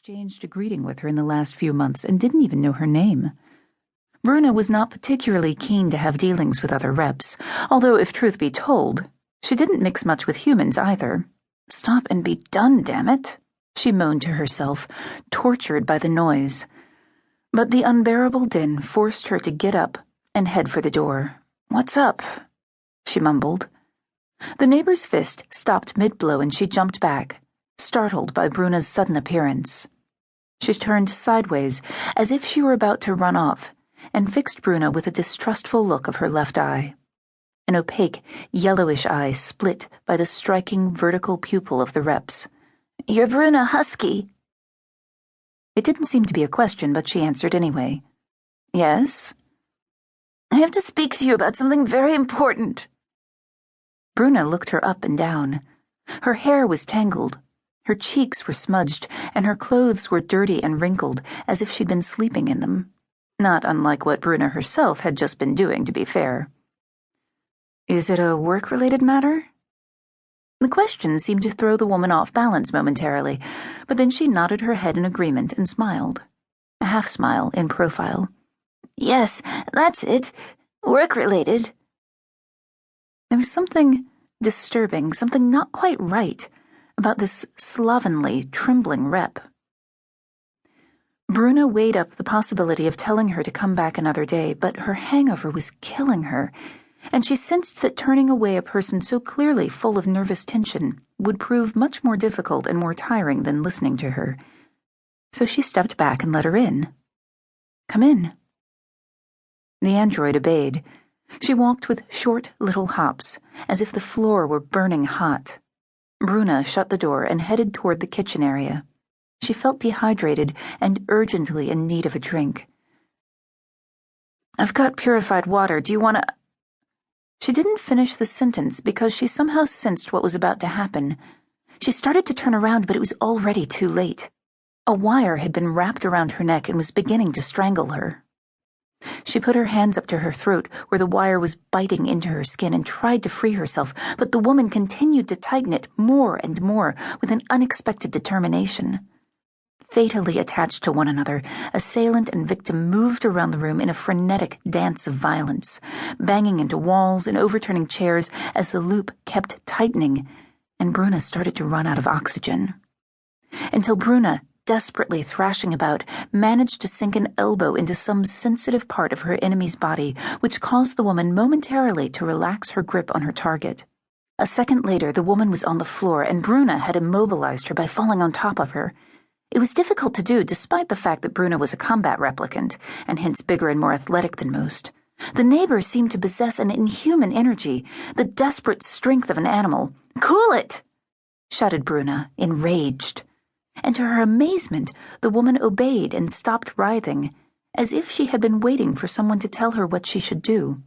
exchanged a greeting with her in the last few months and didn't even know her name. Bruna was not particularly keen to have dealings with other reps, although, if truth be told, she didn't mix much with humans either. Stop and be done, damn it, she moaned to herself, tortured by the noise. But the unbearable din forced her to get up and head for the door. "What's up?" she mumbled. The neighbor's fist stopped mid-blow and she jumped back, startled by Bruna's sudden appearance. She turned sideways, as if she were about to run off, and fixed Bruna with a distrustful look of her left eye. An opaque, yellowish eye split by the striking vertical pupil of the rep's. "You're Bruna Husky." It didn't seem to be a question, but she answered anyway. "Yes?" "I have to speak to you about something very important." Bruna looked her up and down. Her hair was tangled, her cheeks were smudged, and her clothes were dirty and wrinkled, as if she'd been sleeping in them. Not unlike what Bruna herself had just been doing, to be fair. "Is it a work-related matter?" The question seemed to throw the woman off balance momentarily, but then she nodded her head in agreement and smiled. A half-smile in profile. "Yes, that's it. Work-related." There was something disturbing, something not quite right, about this slovenly, trembling rep. Bruna weighed up the possibility of telling her to come back another day, but her hangover was killing her, and she sensed that turning away a person so clearly full of nervous tension would prove much more difficult and more tiring than listening to her. So she stepped back and let her in. "Come in." The android obeyed. She walked with short little hops, as if the floor were burning hot. Bruna shut the door and headed toward the kitchen area. She felt dehydrated and urgently in need of a drink. "I've got purified water. Do you want to—" She didn't finish the sentence because she somehow sensed what was about to happen. She started to turn around, but it was already too late. A wire had been wrapped around her neck and was beginning to strangle her. She put her hands up to her throat, where the wire was biting into her skin, and tried to free herself, but the woman continued to tighten it more and more with an unexpected determination. Fatally attached to one another, assailant and victim moved around the room in a frenetic dance of violence, banging into walls and overturning chairs as the loop kept tightening, and Bruna started to run out of oxygen. Until Bruna, desperately thrashing about, managed to sink an elbow into some sensitive part of her enemy's body, which caused the woman momentarily to relax her grip on her target. A second later, the woman was on the floor, and Bruna had immobilized her by falling on top of her. It was difficult to do, despite the fact that Bruna was a combat replicant, and hence bigger and more athletic than most. The neighbor seemed to possess an inhuman energy, the desperate strength of an animal. "Cool it!" shouted Bruna, enraged. And to her amazement, the woman obeyed and stopped writhing, as if she had been waiting for someone to tell her what she should do.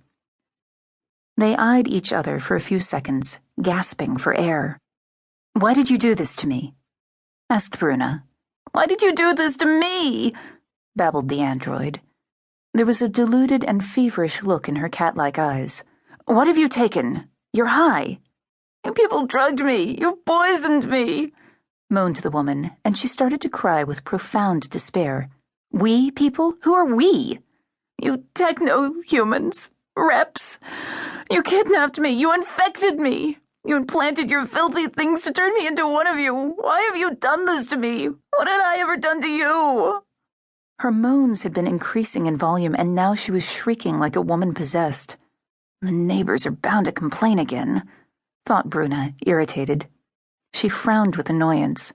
They eyed each other for a few seconds, gasping for air. "Why did you do this to me?" asked Bruna. "Why did you do this to me?" babbled the android. There was a deluded and feverish look in her cat-like eyes. "What have you taken? You're high." "You people drugged me. You poisoned me," moaned the woman, and she started to cry with profound despair. "We people? Who are we?" "You techno-humans. Reps. You kidnapped me. You infected me. You implanted your filthy things to turn me into one of you. Why have you done this to me? What had I ever done to you?" Her moans had been increasing in volume, and now she was shrieking like a woman possessed. "The neighbors are bound to complain again," thought Bruna, irritated. She frowned with annoyance.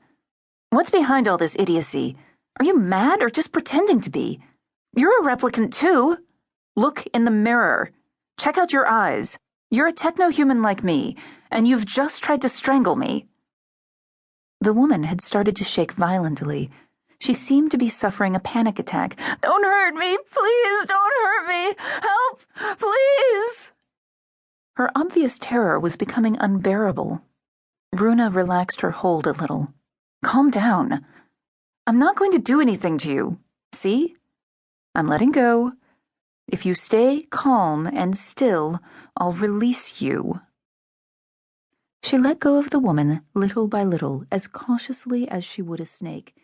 "What's behind all this idiocy? Are you mad or just pretending to be? You're a replicant too. Look in the mirror. Check out your eyes. You're a techno-human like me, and you've just tried to strangle me." The woman had started to shake violently. She seemed to be suffering a panic attack. "Don't hurt me! Please don't hurt me! Help! Please!" Her obvious terror was becoming unbearable. Bruna relaxed her hold a little. "Calm down. I'm not going to do anything to you. See? I'm letting go. If you stay calm and still, I'll release you." She let go of the woman little by little, as cautiously as she would a snake,